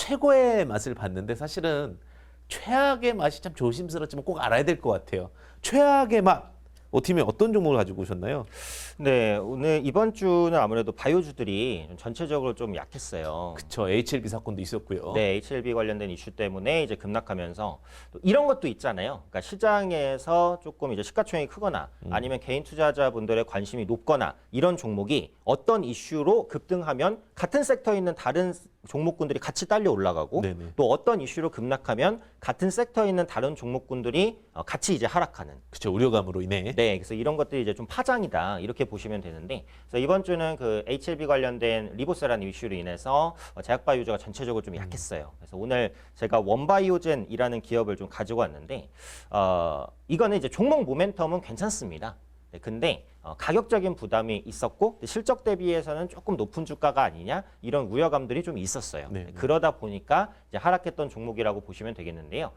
최고의 맛을 봤는데 사실은 최악의 맛이 참 조심스럽지만 꼭 알아야 될 것 같아요. 최악의 맛. 팀이 어떤 종목을 가지고 오셨나요? 네, 오늘 이번 주는 아무래도 바이오주들이 전체적으로 좀 약했어요. 그쵸. HLB 사건도 있었고요. 네, HLB 관련된 이슈 때문에 이제 급락하면서 또 이런 것도 있잖아요. 그러니까 시장에서 조금 이제 시가총액이 크거나 아니면 개인 투자자분들의 관심이 높거나 이런 종목이 어떤 이슈로 급등하면 같은 섹터에 있는 다른 종목군들이 같이 딸려 올라가고 네네. 또 어떤 이슈로 급락하면 같은 섹터에 있는 다른 종목군들이 같이 이제 하락하는. 그쵸. 우려감으로 인해. 네, 그래서 이런 것들이 이제 좀 파장이다 이렇게 보시면 되는데, 그래서 이번 주는 그 HLB 관련된 리보스라는 이슈로 인해서 제약바이오주가 전체적으로 좀 약했어요. 그래서 오늘 제가 원바이오젠이라는 기업을 좀 가지고 왔는데, 이거는 이제 종목 모멘텀은 괜찮습니다. 네, 근데 가격적인 부담이 있었고 실적 대비해서는 조금 높은 주가가 아니냐 이런 우려감들이 좀 있었어요. 네. 그러다 보니까 이제 하락했던 종목이라고 보시면 되겠는데요.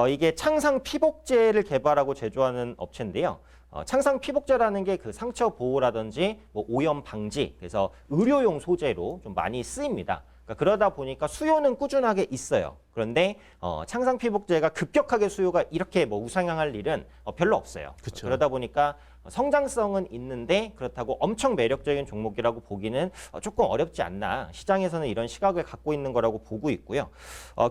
이게 창상 피복제를 개발하고 제조하는 업체인데요. 창상 피복제라는 게 그 상처 보호라든지 뭐 오염 방지, 그래서 의료용 소재로 좀 많이 쓰입니다. 그러다 보니까 수요는 꾸준하게 있어요. 그런데 창상 피복제가 급격하게 수요가 이렇게 뭐 우상향할 일은 별로 없어요. 그쵸. 그러다 보니까 성장성은 있는데 그렇다고 엄청 매력적인 종목이라고 보기는 조금 어렵지 않나. 시장에서는 이런 시각을 갖고 있는 거라고 보고 있고요.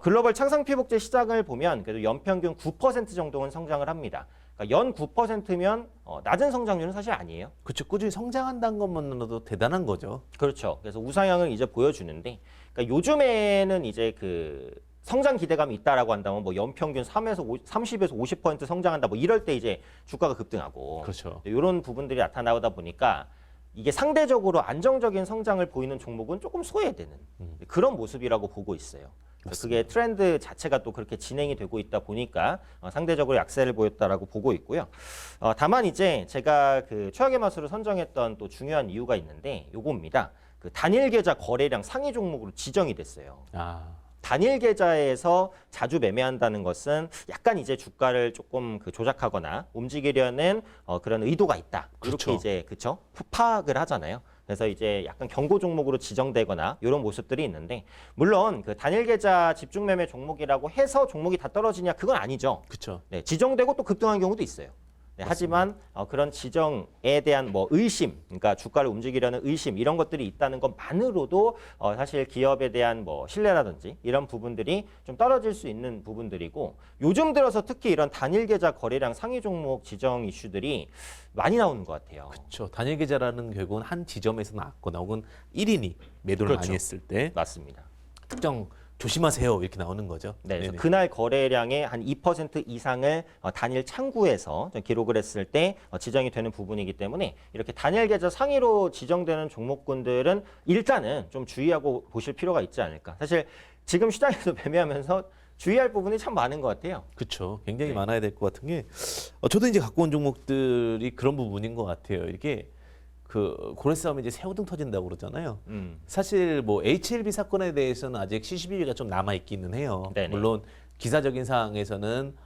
글로벌 창상 피복제 시장을 보면 그래도 연평균 9% 정도는 성장을 합니다. 그러니까 연 9%면 낮은 성장률은 사실 아니에요. 그쵸. 꾸준히 성장한다는 것만으로도 대단한 거죠. 그렇죠. 그래서 우상향을 이제 보여주는데, 그러니까 요즘에는 이제 그 성장 기대감이 있다라고 한다면 뭐 연평균 30에서 50% 성장한다 뭐 이럴 때 이제 주가가 급등하고, 그렇죠. 이런 부분들이 나타나다 보니까 이게 상대적으로 안정적인 성장을 보이는 종목은 조금 소외되는 그런 모습이라고 보고 있어요. 그게 트렌드 자체가 또 그렇게 진행이 되고 있다 보니까 상대적으로 약세를 보였다라고 보고 있고요. 다만 이제 제가 그 최악의 맛으로 선정했던 또 중요한 이유가 있는데 요겁니다. 그 단일 계좌 거래량 상위 종목으로 지정이 됐어요. 단일 계좌에서 자주 매매한다는 것은 약간 이제 주가를 조금 그 조작하거나 움직이려는 그런 의도가 있다. 그렇죠. 이렇게 이제 그쵸? 파악을 하잖아요. 그래서 이제 약간 경고 종목으로 지정되거나 이런 모습들이 있는데, 물론 그 단일 계좌 집중 매매 종목이라고 해서 종목이 다 떨어지냐 그건 아니죠. 그쵸. 네, 지정되고 또 급등한 경우도 있어요. 네, 하지만 그런 지정에 대한 뭐 의심, 그러니까 주가를 움직이려는 의심 이런 것들이 있다는 것만으로도 사실 기업에 대한 뭐 신뢰라든지 이런 부분들이 좀 떨어질 수 있는 부분들이고, 요즘 들어서 특히 이런 단일 계좌 거래량 상위 종목 지정 이슈들이 많이 나오는 것 같아요. 그렇죠. 단일 계좌라는 결국은 한 지점에서 나왔거나 혹은 1인이 매도를 그렇죠. 많이 했을 때 맞습니다. 특정 조심하세요 이렇게 나오는 거죠. 네, 그래서 네네. 그날 거래량의 한 2% 이상을 단일 창구에서 기록을 했을 때 지정이 되는 부분이기 때문에 이렇게 단일 계좌 상위로 지정되는 종목군들은 일단은 좀 주의하고 보실 필요가 있지 않을까. 사실 지금 시장에서 매매하면서 주의할 부분이 참 많은 것 같아요. 그렇죠. 굉장히 네. 많아야 될 것 같은 게 저도 이제 갖고 온 종목들이 그런 부분인 것 같아요. 이게 그 고래 싸움에 이제 새우등 터진다고 그러잖아요. 사실 뭐 HLB 사건에 대해서는 아직 CCBB가 좀 남아 있기는 해요. 네네. 물론 기사적인 사항에서는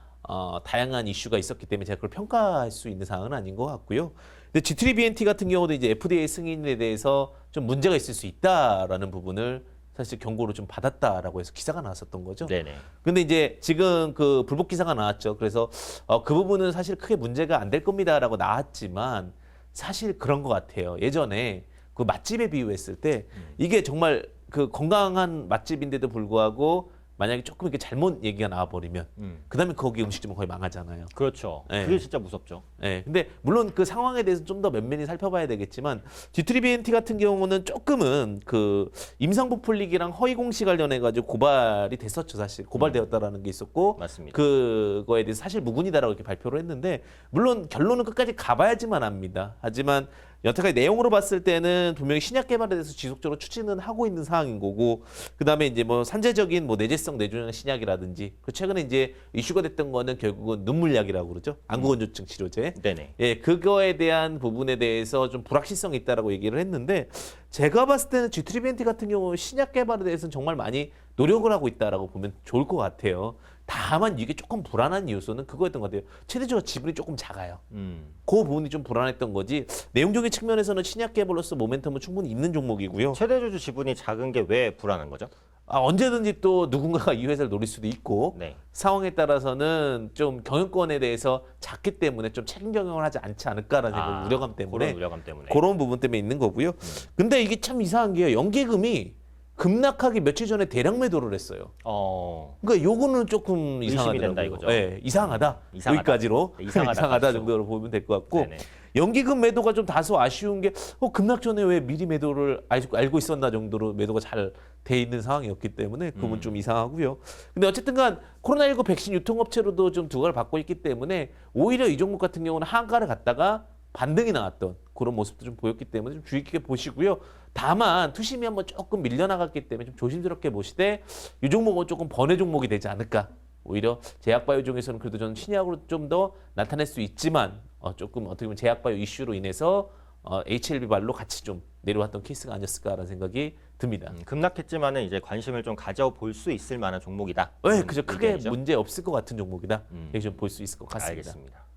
다양한 이슈가 있었기 때문에 제가 그걸 평가할 수 있는 사항은 아닌 것 같고요. 근데 G3BNT 같은 경우도 이제 FDA 승인에 대해서 좀 문제가 있을 수 있다라는 부분을 사실 경고를 좀 받았다라고 해서 기사가 나왔었던 거죠. 네네. 근데 이제 지금 그 불복 기사가 나왔죠. 그래서 그 부분은 사실 크게 문제가 안 될 겁니다라고 나왔지만 사실 그런 것 같아요. 예전에 그 맛집에 비유했을 때 이게 정말 그 건강한 맛집인데도 불구하고 만약에 조금 이렇게 잘못 얘기가 나와버리면 그다음에 거기 음식점은 거의 망하잖아요. 그렇죠. 네. 그게 진짜 무섭죠. 네, 근데 물론 그 상황에 대해서 좀 더 면면히 살펴봐야 되겠지만 G3BNT 같은 경우는 조금은 그 임상부 풀리기랑 허위 공시 관련해 가지고 고발이 됐었죠. 사실 고발되었다라는 게 있었고 맞습니다. 그거에 대해서 사실 무근이다라고 이렇게 발표를 했는데 물론 결론은 끝까지 가봐야지만 합니다. 하지만 여태까지 내용으로 봤을 때는 분명히 신약 개발에 대해서 지속적으로 추진은 하고 있는 상황인 거고, 그다음에 이제 뭐 산재적인 뭐 내재성 뇌종양 신약이라든지, 그 최근에 이제 이슈가 됐던 거는 결국은 눈물약이라고 그러죠. 안구건조증 치료제. 네네. 예, 그거에 대한 부분에 대해서 좀 불확실성이 있다라고 얘기를 했는데, 제가 봤을 때는 G3BNT 같은 경우 신약 개발에 대해서는 정말 많이 노력을 하고 있다라고 보면 좋을 것 같아요. 다만 이게 조금 불안한 요소는 그거였던 것 같아요. 최대주가 지분이 조금 작아요. 그 부분이 좀 불안했던 거지. 내용적인 측면에서는 신약 개발로서 모멘텀은 충분히 있는 종목이고요. 최대주주 지분이 작은 게 왜 불안한 거죠? 언제든지 또 누군가가 이 회사를 노릴 수도 있고 네. 상황에 따라서는 좀 경영권에 대해서 작기 때문에 좀 책임 경영을 하지 않지 않을까라는 생각, 우려감 때문에 그런 우려감 때문에. 그런 부분 때문에 있는 거고요. 근데 이게 참 이상한 게요. 연기금이 급락하기 며칠 전에 대량 매도를 했어요. 그러니까 요거는 조금 의심이 이상하더라고요. 된다 이거죠. 네, 이상하다. 이상하다. 여기까지로 네, 이상하다 이상하다 가죠. 정도로 보면 될 것 같고 네네. 연기금 매도가 좀 다소 아쉬운 게 급락 전에 왜 미리 매도를 알고 있었나 정도로 매도가 잘 돼 있는 상황이었기 때문에 그 부분 좀 이상하고요. 근데 어쨌든간 코로나19 백신 유통업체로도 좀 두각을 받고 있기 때문에 오히려 이 종목 같은 경우는 한가를 갔다가 반등이 나왔던 그런 모습도 좀 보였기 때문에 좀 주의 깊게 보시고요. 다만 투심이 한번 조금 밀려나갔기 때문에 좀 조심스럽게 보시되 이 종목은 조금 번외 종목이 되지 않을까. 오히려 제약바이오 중에서는 그래도 저는 신약으로 좀 더 나타낼 수 있지만 조금 어떻게 보면 제약바이오 이슈로 인해서 HLB 발로 같이 좀 내려왔던 케이스가 아니었을까라는 생각이 듭니다. 급락했지만은 이제 관심을 좀 가져볼 수 있을 만한 종목이다. 네, 그죠. 크게 의견이죠? 문제 없을 것 같은 종목이다. 이렇게 좀 볼 수 있을 것 같습니다. 알겠습니다.